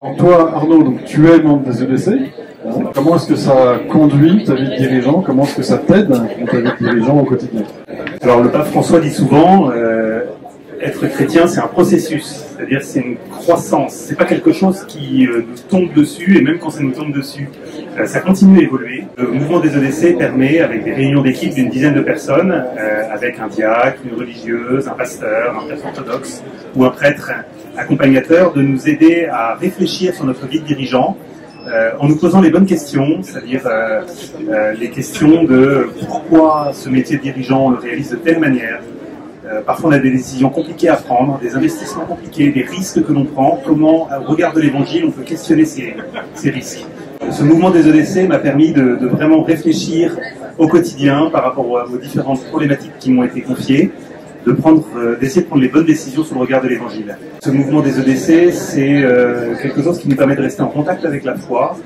Alors toi, Arnaud, donc, tu es membre des EDC. Comment est-ce que ça conduit ta vie de dirigeant? Comment est-ce que ça t'aide dans ta vie de dirigeant au quotidien? Alors le pape François dit souvent, être chrétien c'est un processus, c'est-à-dire c'est une croissance, c'est pas quelque chose qui nous tombe dessus, et même quand ça nous tombe dessus, ça continue à évoluer. Le mouvement des EDC permet, avec des réunions d'équipe d'une dizaine de personnes, avec un diacre, une religieuse, un pasteur, un prêtre orthodoxe ou un prêtre accompagnateur, de nous aider à réfléchir sur notre vie de dirigeant, en nous posant les bonnes questions, c'est-à-dire les questions de pourquoi ce métier de dirigeant on le réalise de telle manière. Parfois on a des décisions compliquées à prendre, des investissements compliqués, des risques que l'on prend, comment au regard de l'évangile on peut questionner ces risques. Ce mouvement des EDC m'a permis de vraiment réfléchir au quotidien par rapport aux différentes problématiques qui m'ont été confiées, d'essayer de prendre les bonnes décisions sous le regard de l'évangile. Ce mouvement des EDC, c'est quelque chose qui nous permet de rester en contact avec la foi,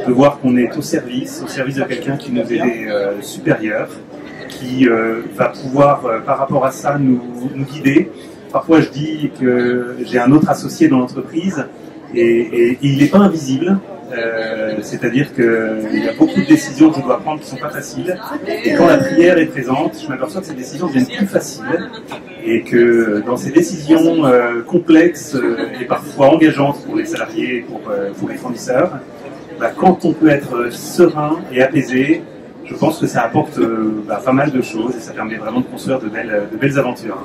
de voir qu'on est au service de quelqu'un qui nous est supérieur, qui va pouvoir, par rapport à ça, nous guider. Parfois, je dis que j'ai un autre associé dans l'entreprise et il n'est pas invisible. C'est-à-dire qu'il y a beaucoup de décisions que je dois prendre qui ne sont pas faciles, et quand la prière est présente, je m'aperçois que ces décisions deviennent plus faciles, et que dans ces décisions complexes et parfois engageantes pour les salariés et pour les fournisseurs, quand on peut être serein et apaisé, je pense que ça apporte pas mal de choses et ça permet vraiment de construire de belles aventures.